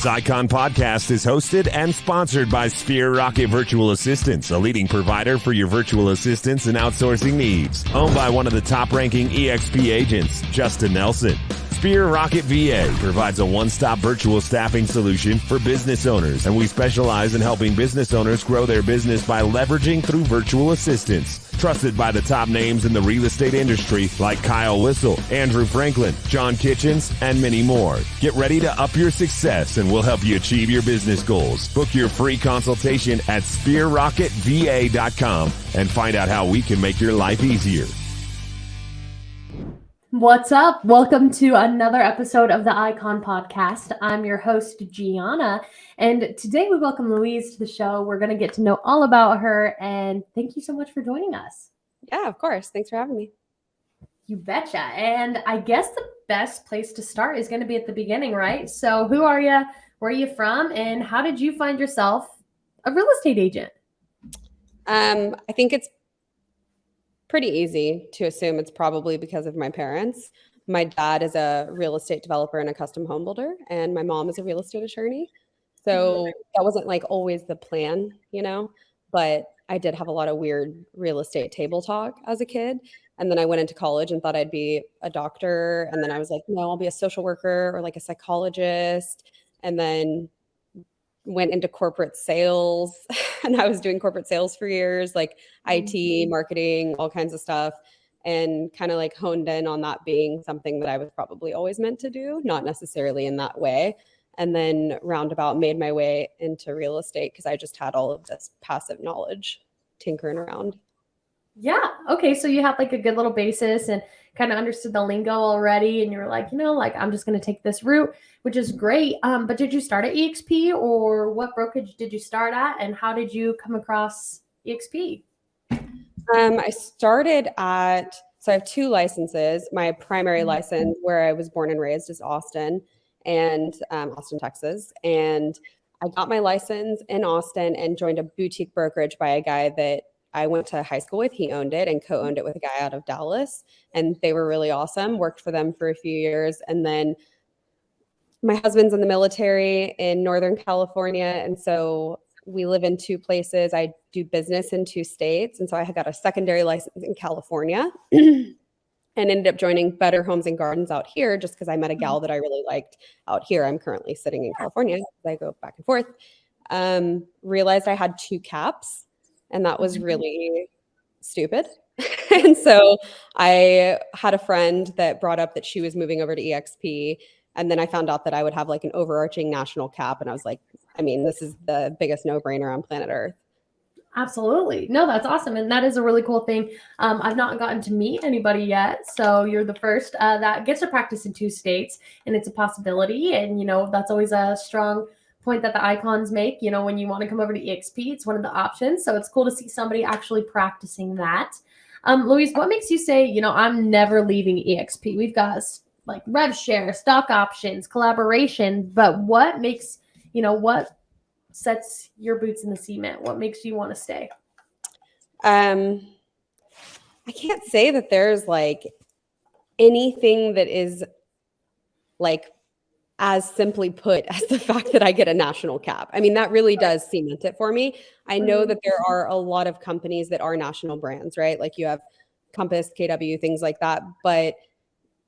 This Icon podcast is hosted and sponsored by Sphere Rocket Virtual Assistants, a leading provider for your virtual assistants and outsourcing needs. Owned by one of the top-ranking EXP agents, Justin Nelson. Sphere Rocket VA provides a one-stop virtual staffing solution for business owners, and we specialize in helping business owners grow their business by leveraging through virtual assistants. Trusted by the top names in the real estate industry like Kyle Whistle, Andrew Franklin, John Kitchens, and many more. Get ready to up your success and we'll help you achieve your business goals. Book your free consultation at sphererocketva.com and find out how we can make your life easier. What's up? Welcome to another episode of the Icon Podcast. I'm your host, Gianna, and today we welcome Louise to the show. We're going to get to know all about her, and thank you so much for joining us. Yeah, of course. Thanks for having me. You betcha. And I guess the best place to start is going to be at the beginning, right? So who are you? Where are you from? And how did you find yourself a real estate agent? I think it's pretty easy to assume it's probably because of my parents. My dad is a real estate developer and a custom home builder, and my mom is a real estate attorney. So that wasn't like always the plan, but I did have a lot of weird real estate table talk as a kid. And then I went into college and thought I'd be a doctor. And then I was like, no, I'll be a social worker or like a psychologist. And then went into corporate sales and I was doing corporate sales for years, like IT, marketing, all kinds of stuff, and kind of like honed in on that being something that I was probably always meant to do, not necessarily in that way. And then roundabout made my way into real estate because I just had all of this passive knowledge tinkering around. Yeah. Okay. So you had like a good little basis and kind of understood the lingo already. And you were like, I'm just going to take this route, which is great. But did you start at EXP or what brokerage did you start at? And how did you come across EXP? I started so I have two licenses. My primary license where I was born and raised is Austin Texas. And I got my license in Austin and joined a boutique brokerage by a guy that I went to high school with. He owned it and co-owned it with a guy out of Dallas. And they were really awesome. Worked for them for a few years. And then my husband's in the military in Northern California. And so we live in two places. I do business in two states. And so I got a secondary license in California and ended up joining Better Homes and Gardens out here just because I met a gal that I really liked out here. I'm currently sitting in California. I go back and forth. Realized I had two caps. And that was really stupid. And so I had a friend that brought up that she was moving over to EXP. And then I found out that I would have like an overarching national cap. And I was like, this is the biggest no-brainer on planet Earth. Absolutely. No, that's awesome. And that is a really cool thing. I've not gotten to meet anybody yet. So you're the first that gets to practice in two states. And it's a possibility. And, that's always a strong point that the icons make, when you want to come over to EXP, it's one of the options. So it's cool to see somebody actually practicing that. Louise, what makes you say, I'm never leaving EXP? We've got like rev share, stock options, collaboration, but what makes, what sets your boots in the cement? What makes you want to stay? I can't say that there's like anything that is like as simply put as the fact that I get a national cap. That really does cement it for me. I know that there are a lot of companies that are national brands, right? Like you have Compass, KW, things like that. But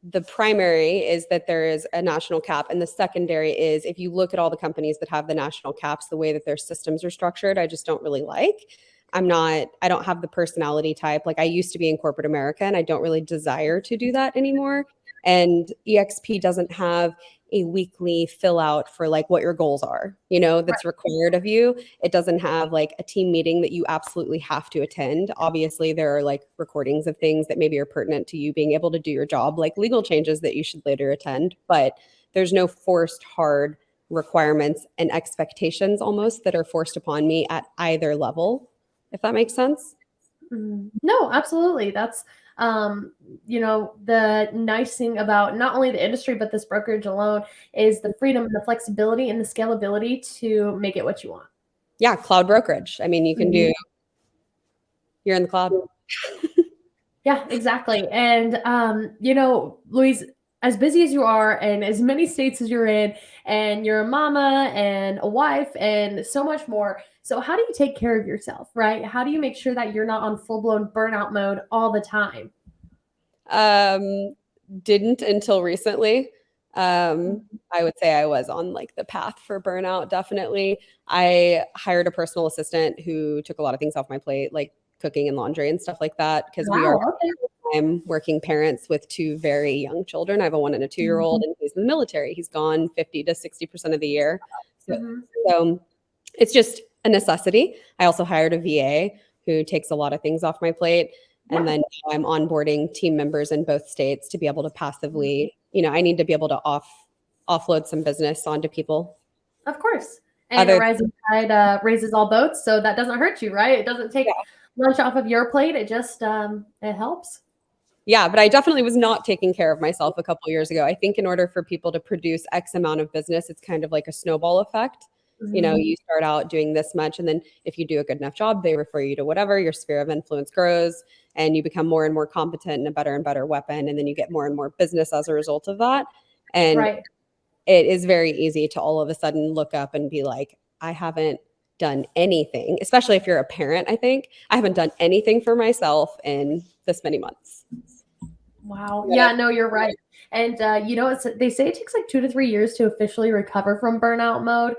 the primary is that there is a national cap. And the secondary is if you look at all the companies that have the national caps, the way that their systems are structured, I just don't really like. I don't have the personality type. Like I used to be in corporate America and I don't really desire to do that anymore. And EXP doesn't have a weekly fill out for like what your goals are, that's required of you. It doesn't have like a team meeting that you absolutely have to attend. Obviously, there are like recordings of things that maybe are pertinent to you being able to do your job, like legal changes that you should later attend. But there's no forced hard requirements and expectations almost that are forced upon me at either level, if that makes sense. No, absolutely. That's the nice thing about not only the industry, but this brokerage alone is the freedom and the flexibility and the scalability to make it what you want. Yeah. Cloud brokerage. You can do, you're in the cloud. Yeah, exactly. And, Louise, as busy as you are and as many states as you're in, and you're a mama and a wife and so much more. So how do you take care of yourself, right? How do you make sure that you're not on full-blown burnout mode all the time? Didn't until recently. I would say I was on like the path for burnout, definitely. I hired a personal assistant who took a lot of things off my plate, like cooking and laundry and stuff like that, because we are Wow, okay. I'm working parents with two very young children. I have a 1 and a 2-year-old, and he's in the military. He's gone 50 to 60% of the year. So, Mhm. so it's just a necessity. I also hired a VA who takes a lot of things off my plate. And Yeah. then now I'm onboarding team members in both states to be able to passively, I need to be able to offload some business onto people. Of course. And a Other, rising tide raises all boats, so that doesn't hurt you, right? It doesn't take yeah. lunch off of your plate. It just it helps. Yeah, but I definitely was not taking care of myself a couple years ago. I think in order for people to produce X amount of business, it's kind of like a snowball effect. Mhm. You start out doing this much, and then if you do a good enough job, they refer you to whatever, your sphere of influence grows, and you become more and more competent and a better and better weapon. And then you get more and more business as a result of that. And Right. it is very easy to all of a sudden look up and be like, I haven't done anything, especially if you're a parent. I think I haven't done anything for myself in this many months. Wow. But Yeah, no, you're right. And they say it takes like 2 to 3 years to officially recover from burnout mode.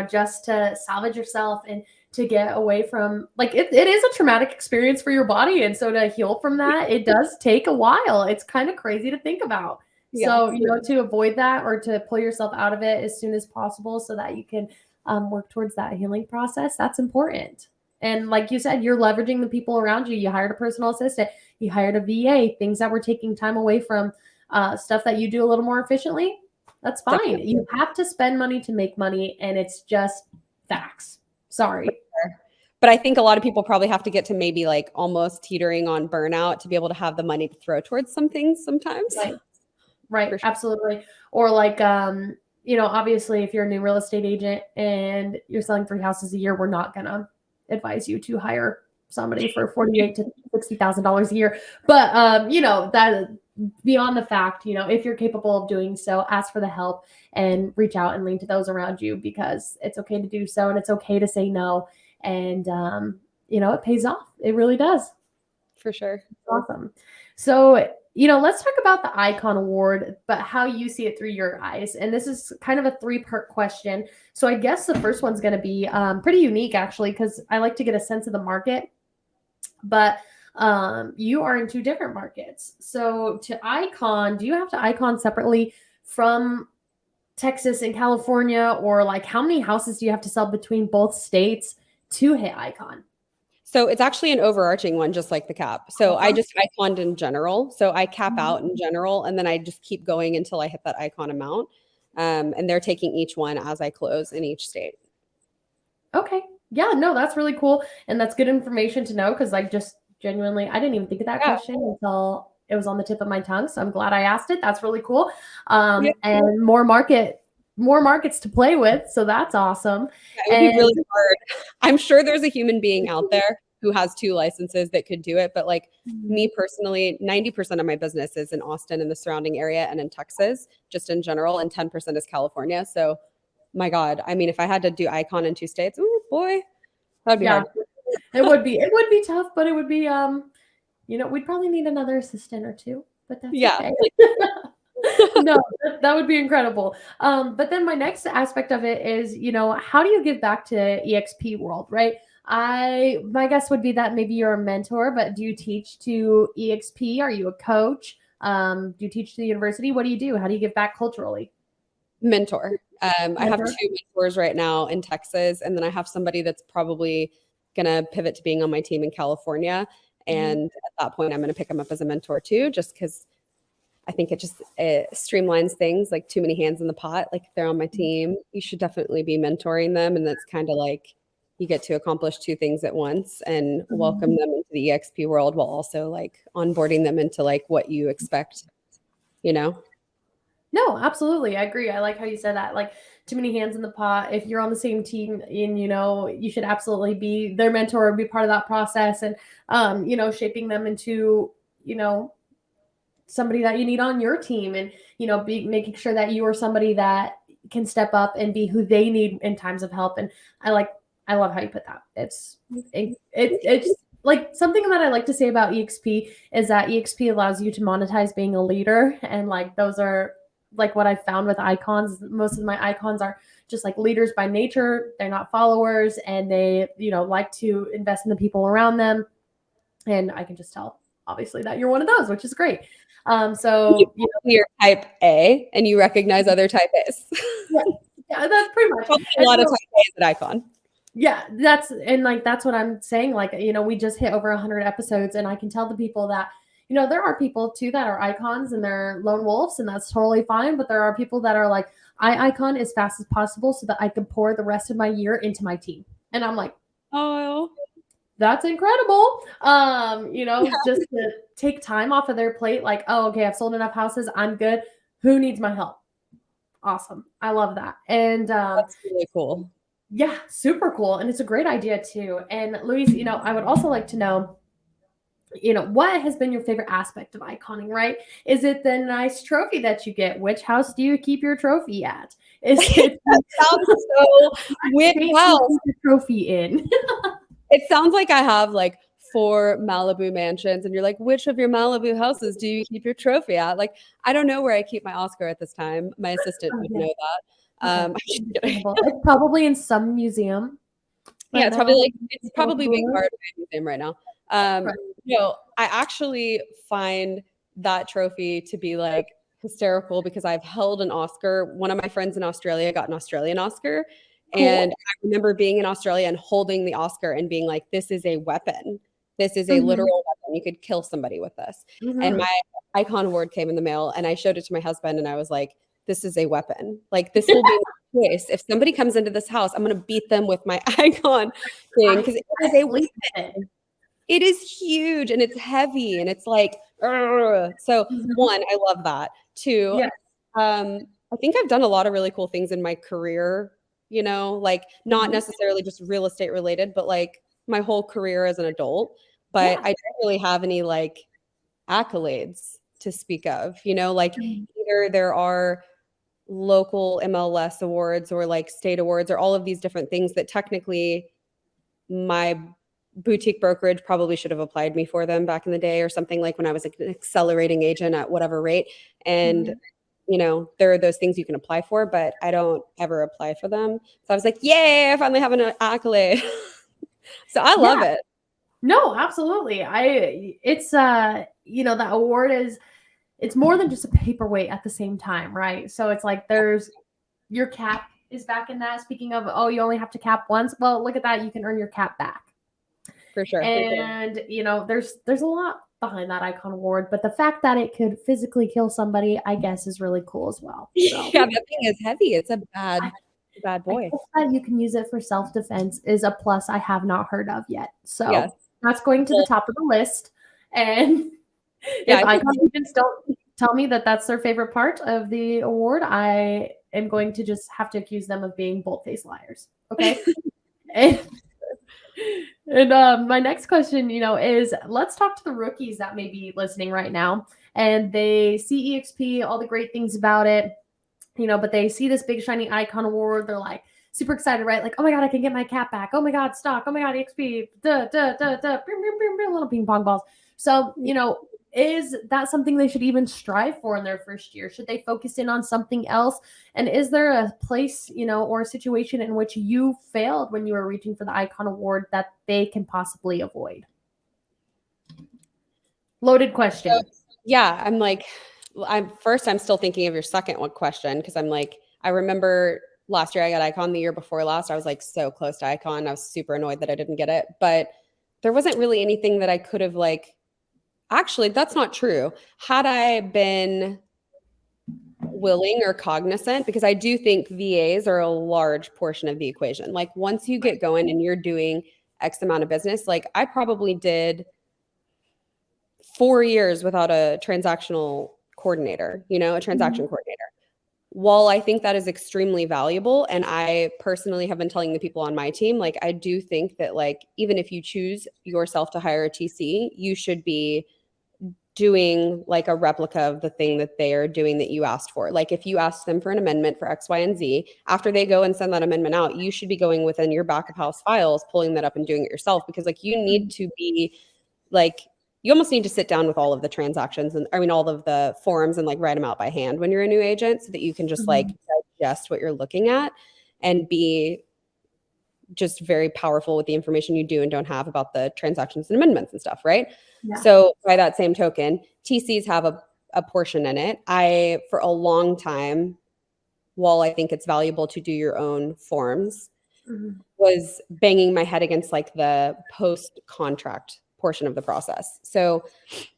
Just to salvage yourself and to get away from like it is a traumatic experience for your body. And so to heal from that, it does take a while. It's kind of crazy to think about. yeah, So, to avoid that or to pull yourself out of it as soon as possible so that you can work towards that healing process, that's important. And like you said, you're leveraging the people around you. You hired a personal assistant, you hired a VA, things that were taking time away from stuff that you do a little more efficiently. That's fine. definitely. You have to spend money to make money, and it's just facts. Sorry. But I think a lot of people probably have to get to maybe like almost teetering on burnout to be able to have the money to throw towards some things sometimes. Right. Right. For sure. Absolutely. Or like, obviously, if you're a new real estate agent and you're selling 3 houses a year, we're not gonna advise you to hire somebody for $48,000 to $60,000 a year. But that beyond the fact, if you're capable of doing so, ask for the help and reach out and lean to those around you because it's okay to do so and it's okay to say no. And it pays off. It really does. For sure. Awesome. So, let's talk about the Icon Award, but how you see it through your eyes. And this is kind of a 3-part question. So I guess the first one's going to be pretty unique, actually, because I like to get a sense of the market. But you are in 2 different markets. So to Icon, do you have to Icon separately from Texas and California? Or like how many houses do you have to sell between both states to hit Icon? So it's actually an overarching one, just like the cap. So I just iconed in general. So I cap out in general, and then I just keep going until I hit that icon amount. And they're taking each one as I close in each state. Okay. Yeah, no, that's really cool. And that's good information to know because I just genuinely, I didn't even think of that question until it was on the tip of my tongue. So I'm glad I asked it. That's really cool. Yeah. And more markets to play with. So that's awesome. It would be really hard. I'm sure there's a human being out there who has 2 licenses that could do it. But like me personally, 90% of my business is in Austin and the surrounding area and in Texas, just in general, and 10% is California. So my God, I mean, if I had to do Icon in 2 states, oh boy, that'd be hard. It would be tough, but it would be we'd probably need another assistant or 2, but that's okay. No, that would be incredible. But then my next aspect of it is, how do you give back to EXP world, right? My guess would be that maybe you're a mentor, but do you teach to EXP? Are you a coach? Do you teach to the university? What do you do? How do you give back culturally? Mentor. I have 2 mentors right now in Texas, and then I have somebody that's probably gonna pivot to being on my team in California. And at that point, I'm gonna pick him up as a mentor too, just because I think it streamlines things, like too many hands in the pot. Like if they're on my team, you should definitely be mentoring them. And that's kind of like you get to accomplish 2 things at once and welcome them into the EXP world while also like onboarding them into like what you expect, No, absolutely. I agree. I like how you said that. Like too many hands in the pot. If you're on the same team and you should absolutely be their mentor, be part of that process and shaping them into, somebody that you need on your team, and making sure that you are somebody that can step up and be who they need in times of help. And I love how you put that. It's like something that I like to say about EXP is that EXP allows you to monetize being a leader. And like, those are like what I found with icons. Most of my icons are just like leaders by nature. They're not followers, and they, like to invest in the people around them. And I can just tell, obviously, that you're one of those, which is great. So you're type A and you recognize other type A's. yeah, that's pretty much a lot of type A's at icon. Yeah, that's what I'm saying. Like, we just hit over 100 episodes, and I can tell the people that, there are people too that are icons and they're lone wolves, and that's totally fine. But there are people that are like, I icon as fast as possible so that I can pour the rest of my year into my team. And I'm like, oh, that's incredible. Just to take time off of their plate. Like, oh, okay, I've sold enough houses. I'm good. Who needs my help? Awesome. I love that. And that's really cool. Yeah, super cool. And it's a great idea too. And Louise, I would also like to know, what has been your favorite aspect of iconing, right? Is it the nice trophy that you get? Which house do you keep your trophy at? Is it that sounds so which house the trophy in? It sounds like I have like 4 Malibu mansions, and you're like, which of your Malibu houses do you keep your trophy at? Like, I don't know where I keep my Oscar at this time. My assistant would know that. It's probably in some museum. Yeah, it's probably being guarded by a museum right now. I actually find that trophy to be like hysterical because I've held an Oscar. One of my friends in Australia got an Australian Oscar. Cool. And I remember being in Australia and holding the Oscar and being like, this is a weapon. This is a literal weapon. You could kill somebody with this. And my icon award came in the mail, and I showed it to my husband, and I was like, this is a weapon. Like, this will be my choice. If somebody comes into this house, I'm going to beat them with my icon thing, because it is a weapon. It is huge, and it's heavy, and it's like, so one, I love that. 2, I think I've done a lot of really cool things in my career, like not necessarily just real estate related, but like my whole career as an adult. But I don't really have any like accolades to speak of, like either there are local MLS awards or like state awards or all of these different things that technically my boutique brokerage probably should have applied me for them back in the day or something, like when I was like an accelerating agent at whatever rate. And there are those things you can apply for, but I don't ever apply for them. So I was like, yay, I finally have an accolade. So I love it. No, absolutely. It's that award it's more than just a paperweight at the same time, right? So it's like there's your cap is back in that. Speaking of, you only have to cap once. Well, look at that. You can earn your cap back. For sure. And, there's a lot behind that icon award, but the fact that it could physically kill somebody, I guess, is really cool as well. So, yeah, that thing is heavy. It's a bad boy. That you can use it for self-defense is a plus I have not heard of yet. So that's going to the top of the list. And if icon agents don't tell me that that's their favorite part of the award, I am going to just have to accuse them of being bold-faced liars. Okay. And my next question, is let's talk to the rookies that may be listening right now, and they see EXP, all the great things about it, but they see this big shiny icon award. They're like super excited, right? Like, oh my God, I can get my cap back. Oh my God, stock. Oh my God, EXP, little ping pong balls. So, is that something they should even strive for in their first year? Should they focus in on something else? And is there a place, or a situation in which you failed when you were reaching for the icon award that they can possibly avoid? Loaded question. I'm still thinking of your second one question, because I'm like, I remember last year I got icon. The year before last, I was like so close to icon. I was super annoyed that I didn't get it, but there wasn't really anything that I could have like. Actually, that's not true. Had I been willing or cognizant, because I do think VAs are a large portion of the equation. Like once you get going and you're doing X amount of business, like I probably did 4 years without a transactional coordinator, a transaction coordinator. While I think that is extremely valuable, and I personally have been telling the people on my team, like I do think that like even if you choose yourself to hire a TC, you should be doing like a replica of the thing that they are doing that you asked for. Like if you ask them for an amendment for X, Y, and Z, after they go and send that amendment out, you should be going within your back of house files, pulling that up and doing it yourself, because like you need to be like, you almost need to sit down with all of the transactions and all of the forms and like write them out by hand when you're a new agent, so that you can just like digest what you're looking at and be just very powerful with the information you do and don't have about the transactions and amendments and stuff, right? Yeah. So by that same token, TCs have a portion in it. I, for a long time, while I think it's valuable to do your own forms, was banging my head against like the post-contract portion of the process. So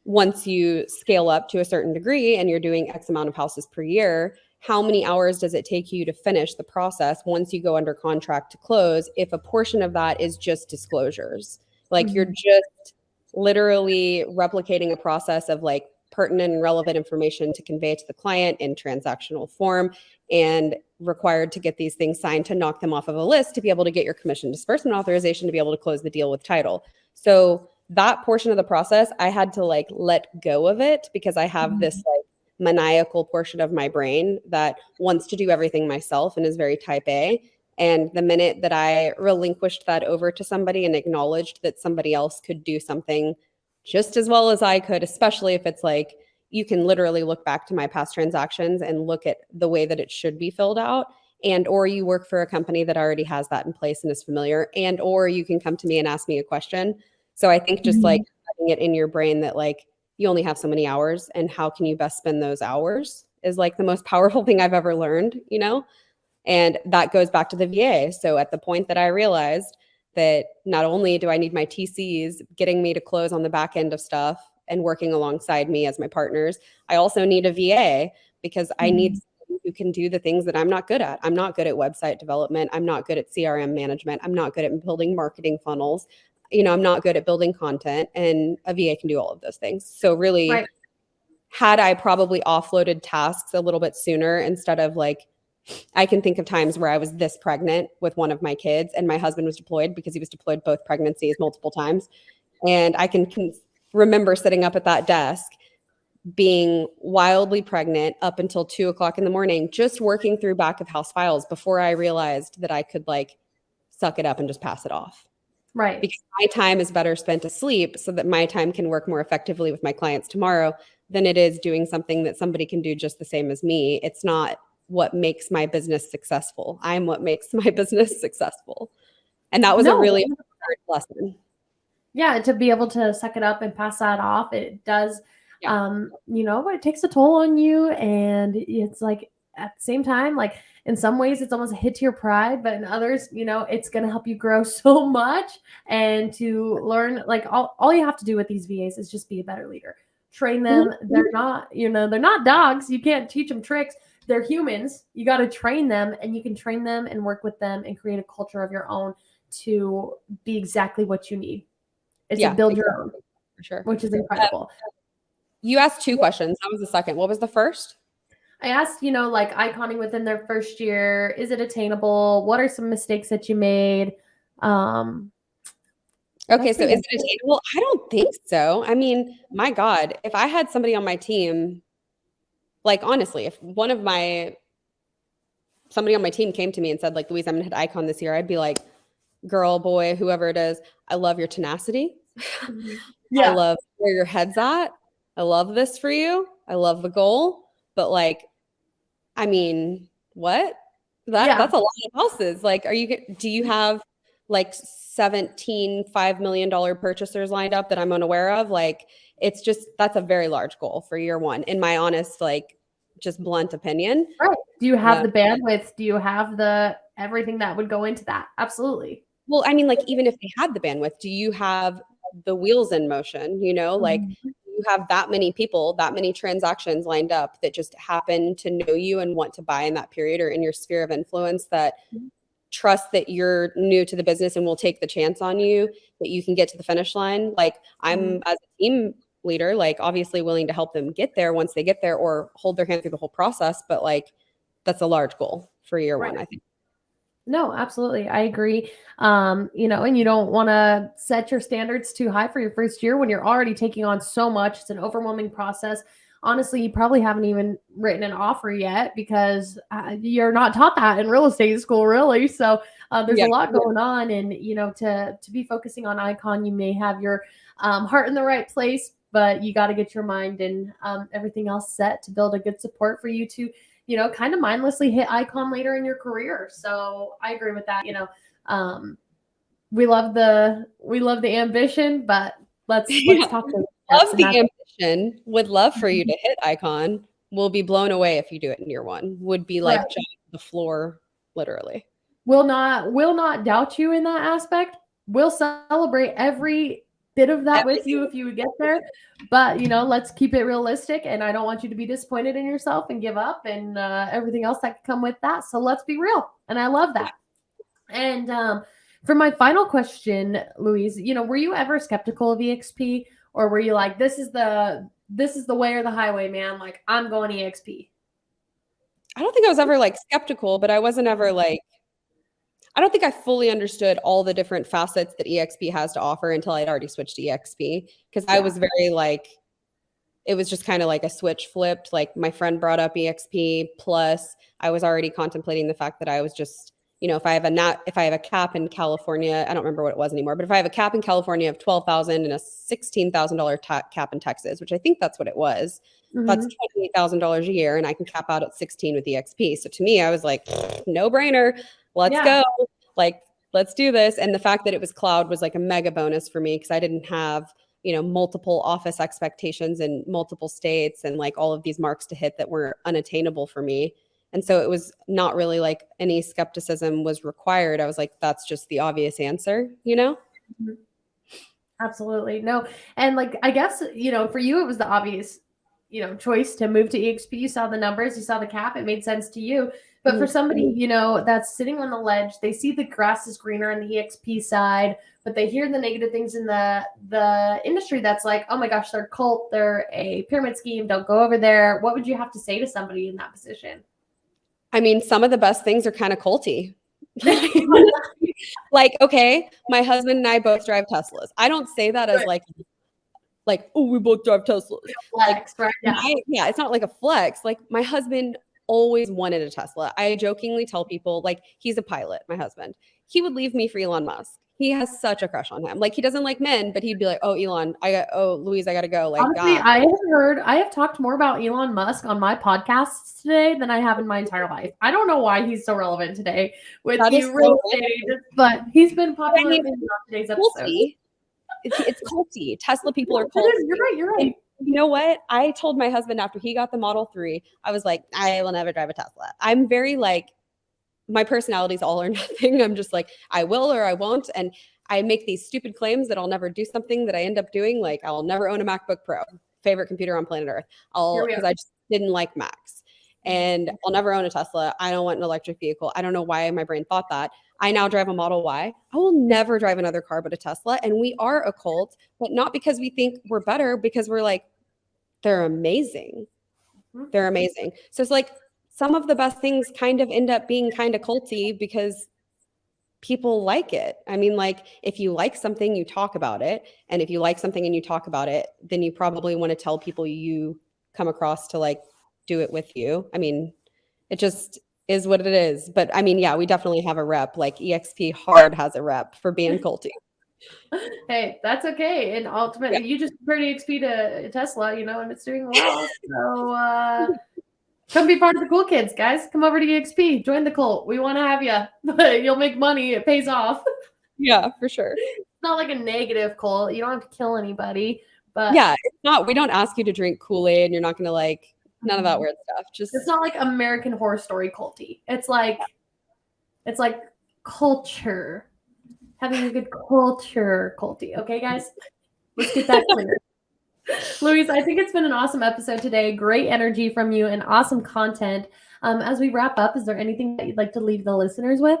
once you scale up to a certain degree and you're doing X amount of houses per year, how many hours does it take you to finish the process once you go under contract to close, if a portion of that is just disclosures? Like you're just literally replicating a process of like pertinent and relevant information to convey to the client in transactional form, and required to get these things signed to knock them off of a list to be able to get your commission disbursement authorization to be able to close the deal with title. So that portion of the process, I had to like let go of it, because I have this like maniacal portion of my brain that wants to do everything myself and is very type A. And the minute that I relinquished that over to somebody and acknowledged that somebody else could do something just as well as I could, especially if it's like, you can literally look back to my past transactions and look at the way that it should be filled out, and or you work for a company that already has that in place and is familiar, and or you can come to me and ask me a question. So I think just like having it in your brain that like you only have so many hours, and how can you best spend those hours is like the most powerful thing I've ever learned, you know? And that goes back to the VA. So at the point that I realized that not only do I need my TCs getting me to close on the back end of stuff and working alongside me as my partners, I also need a VA, because I need someone who can do the things that I'm not good at. I'm not good at website development. I'm not good at CRM management. I'm not good at building marketing funnels. You know, I'm not good at building content, and a VA can do all of those things. So really, had I probably offloaded tasks a little bit sooner, instead of like, I can think of times where I was this pregnant with one of my kids and my husband was deployed, because he was deployed both pregnancies multiple times. And I can remember sitting up at that desk being wildly pregnant up until 2:00 in the morning, just working through back of house files before I realized that I could like suck it up and just pass it off. Right. Because my time is better spent asleep, so that my time can work more effectively with my clients tomorrow than it is doing something that somebody can do just the same as me. It's not what makes my business successful. I'm what makes my business successful. And that was a really hard lesson. Yeah, to be able to suck it up and pass that off, it does, you know, it takes a toll on you. And it's like, at the same time, like in some ways it's almost a hit to your pride, but in others, you know, it's going to help you grow so much. And to learn, like all you have to do with these VAs is just be a better leader. Train them. They're not, you know, they're not dogs. You can't teach them tricks. They're humans. You got to train them, and you can train them and work with them and create a culture of your own to be exactly what you need. It's to build your own, for sure, which is incredible. You asked 2 questions. That was the second. What was the first? I asked, you know, like iconing within their first year, is it attainable? What are some mistakes that you made? Okay, so is it attainable? I don't think so. I mean, my God, if I had somebody on my team, like honestly, if somebody on my team came to me and said, like, Louise, I'm gonna hit icon this year, I'd be like, girl, boy, whoever it is, I love your tenacity. I love where your head's at. I love this for you. I love the goal. But like, I mean, what? That's a lot of houses. Like, do you have like 17 $5 million purchasers lined up that I'm unaware of? Like, it's just, that's a very large goal for year one, in my honest, like, just blunt opinion. Right. Do you have the bandwidth? Do you have everything that would go into that? Absolutely. Well, I mean, like, even if they had the bandwidth, do you have the wheels in motion? You know, like, you have that many people, that many transactions lined up that just happen to know you and want to buy in that period or in your sphere of influence, that trust that you're new to the business and will take the chance on you, that you can get to the finish line. Like, I'm as a team leader, like, obviously willing to help them get there once they get there, or hold their hand through the whole process. But like, that's a large goal for year one, I think. No, absolutely. I agree. You know, and you don't want to set your standards too high for your first year when you're already taking on so much. It's an overwhelming process. Honestly, you probably haven't even written an offer yet because you're not taught that in real estate school, really. So there's a Yeah. lot going on, and you know, to be focusing on icon, you may have your heart in the right place, but you got to get your mind and everything else set to build a good support for you to, you know, kind of mindlessly hit icon later in your career. So I agree with that. You know, we love the ambition, but let's Yeah. talk to Love the ambition. Would love for you to hit icon. Will be blown away if you do it in year one. Would be like right. jumping the floor, literally. Will not doubt you in that aspect. We'll celebrate every bit of that with you if you would get there. But you know, let's keep it realistic. And I don't want you to be disappointed in yourself and give up and everything else that could come with that. So let's be real. And I love that. And for my final question, Louise, you know, were you ever skeptical of EXP, or were you like, this is the way or the highway, man? Like, I'm going EXP. I don't think I was ever like skeptical, but I wasn't ever like, I don't think I fully understood all the different facets that EXP has to offer until I'd already switched to EXP. Because I was very like, it was just kind of like a switch flipped. Like my friend brought up EXP, plus I was already contemplating the fact that I was just, you know, if I have a cap in California, I don't remember what it was anymore, but if I have a cap in California of $12,000 and a $16,000 cap in Texas, which I think that's what it was, that's $28,000 a year, and I can cap out at 16 with EXP. So to me, I was like, no brainer, let's go, like let's do this. And the fact that it was cloud was like a mega bonus for me because I didn't have, you know, multiple office expectations in multiple states and like all of these marks to hit that were unattainable for me. And so it was not really like any skepticism was required. I was like, that's just the obvious answer, you know? Absolutely. No. And like, I guess, you know, for you, it was the obvious, you know, choice to move to EXP. You saw the numbers, you saw the cap, it made sense to you. But for somebody, you know, that's sitting on the ledge, they see the grass is greener on the EXP side, but they hear the negative things in the industry that's like, oh my gosh, they're a cult, they're a pyramid scheme, don't go over there. What would you have to say to somebody in that position? I mean, some of the best things are kind of culty. Like, okay, my husband and I both drive Teslas. I don't say that as like, oh, we both drive Teslas. Flex, right? Yeah, it's not like a flex. Like my husband always wanted a Tesla. I jokingly tell people, like, he's a pilot, my husband. He would leave me for Elon Musk. He has such a crush on him. Like, he doesn't like men, but he'd be like, oh, Elon, Louise, I got to go. Like, honestly, I have talked more about Elon Musk on my podcasts today than I have in my entire life. I don't know why he's so relevant today with you real estate agents, but he's been popular in today's episode. It's culty. Tesla people are culty. You're right. You know what? I told my husband after he got the Model 3, I was like, I will never drive a Tesla. I'm very like, my personality is all or nothing. I'm just like, I will or I won't. And I make these stupid claims that I'll never do something that I end up doing. Like, I'll never own a MacBook Pro, favorite computer on planet Earth. Because I just didn't like Macs. And I'll never own a Tesla. I don't want an electric vehicle. I don't know why my brain thought that. I now drive a Model Y. I will never drive another car but a Tesla. And we are a cult, but not because we think we're better, because we're like, they're amazing. They're amazing. So it's like some of the best things kind of end up being kind of culty because people like it. I mean, like, if you like something, you talk about it. And if you like something and you talk about it, then you probably want to tell people you come across to like do it with you. I mean, it just is what it is. But I mean, yeah, we definitely have a rep. Like EXP hard has a rep for being culty. Hey, that's okay. And ultimately, you just compared EXP to Tesla, you know, and it's doing well. So come be part of the cool kids, guys. Come over to EXP. Join the cult. We want to have you. You'll make money. It pays off. Yeah, for sure. It's not like a negative cult. You don't have to kill anybody. But yeah, it's not. We don't ask you to drink Kool-Aid, and you're not going to like none of that weird stuff. Just it's not like American Horror Story culty. It's like culture. Having a good culture culty. Okay, guys? Let's get that clear. Louise, I think it's been an awesome episode today. Great energy from you and awesome content. As we wrap up, is there anything that you'd like to leave the listeners with?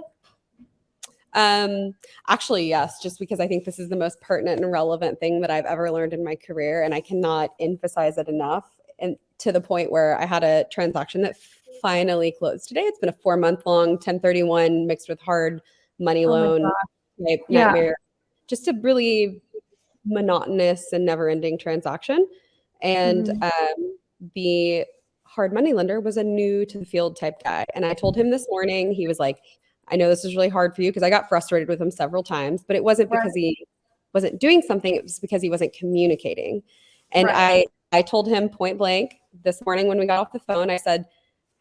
Actually, yes, just because I think this is the most pertinent and relevant thing that I've ever learned in my career, and I cannot emphasize it enough. And to the point where I had a transaction that finally close today. It's been a 4-month-long 1031 mixed with hard money loan type nightmare. Just a really monotonous and never-ending transaction. And the hard money lender was a new to the field type guy. And I told him this morning, he was like, I know this is really hard for you, because I got frustrated with him several times, but it wasn't because he wasn't doing something. It was because he wasn't communicating. And I told him point blank this morning when we got off the phone, I said,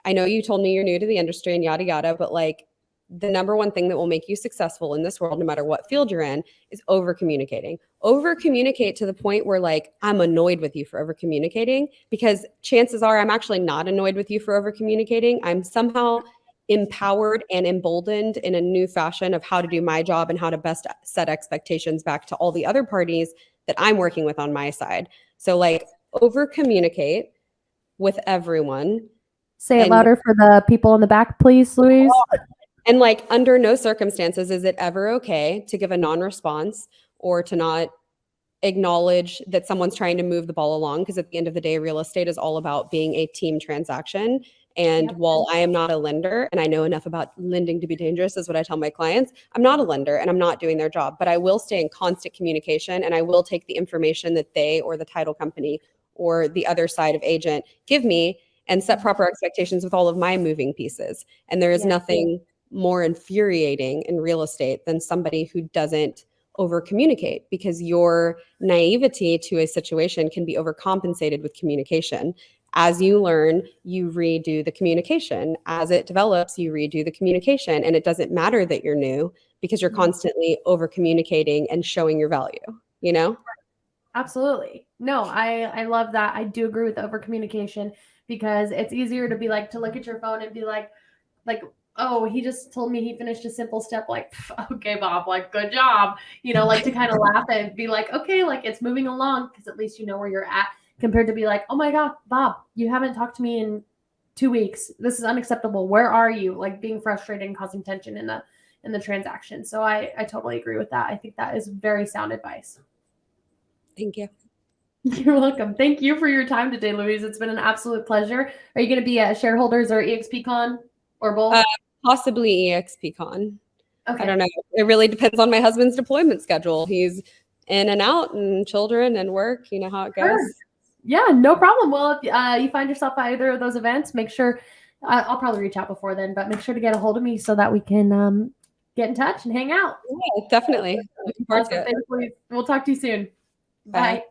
I know you told me you're new to the industry and yada, yada, but like the number one thing that will make you successful in this world, no matter what field you're in, is over communicating. Over communicate to the point where like, I'm annoyed with you for over communicating, because chances are I'm actually not annoyed with you for over communicating. I'm somehow empowered and emboldened in a new fashion of how to do my job and how to best set expectations back to all the other parties that I'm working with on my side. So like over communicate with everyone. Say it louder for the people in the back, please, Louise. And like under no circumstances is it ever okay to give a non-response or to not acknowledge that someone's trying to move the ball along, because at the end of the day, real estate is all about being a team transaction. And while I am not a lender, and I know enough about lending to be dangerous is what I tell my clients, I'm not a lender and I'm not doing their job, but I will stay in constant communication, and I will take the information that they or the title company or the other side of agent give me and set proper expectations with all of my moving pieces. And there is nothing more infuriating in real estate than somebody who doesn't over communicate, because your naivety to a situation can be overcompensated with communication. As you learn, you redo the communication. As it develops, you redo the communication. And it doesn't matter that you're new, because you're constantly over communicating and showing your value, you know? Absolutely. No, I love that. I do agree with over communication, because it's easier to be like, to look at your phone and be like, oh, he just told me he finished a simple step. Like, okay, Bob, like, good job. You know, like to kind of laugh and be like, okay, like it's moving along, because at least you know where you're at, compared to be like, oh my God, Bob, you haven't talked to me in 2 weeks. This is unacceptable. Where are you? Like being frustrated and causing tension in the transaction. So I totally agree with that. I think that is very sound advice. Thank you. You're welcome. Thank you for your time today, Louise. It's been an absolute pleasure. Are you going to be at Shareholders or EXP Con or both? Possibly EXP Con. Okay. I don't know. It really depends on my husband's deployment schedule. He's in and out, and children and work. You know how it goes. Sure. Yeah, no problem. Well, if you find yourself at either of those events, make sure, I'll probably reach out before then, but make sure to get a hold of me so that we can get in touch and hang out. Yeah, definitely. Looking forward to it. We'll talk to you soon. Bye.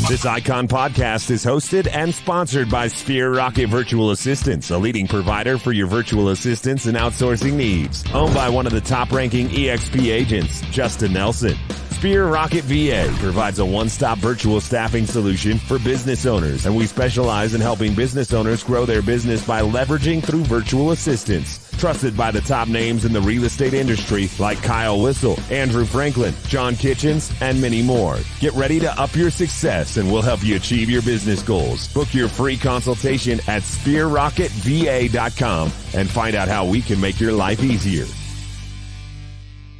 This Icon podcast is hosted and sponsored by Sphere Rocket Virtual Assistants, a leading provider for your virtual assistants and outsourcing needs. Owned by one of the top-ranking EXP agents, Justin Nelson. Sphere Rocket VA provides a one-stop virtual staffing solution for business owners, and we specialize in helping business owners grow their business by leveraging through virtual assistants. Trusted by the top names in the real estate industry like Kyle Whistle, Andrew Franklin, John Kitchens, and many more. Get ready to up your success, and we'll help you achieve your business goals. Book your free consultation at sphererocketva.com and find out how we can make your life easier.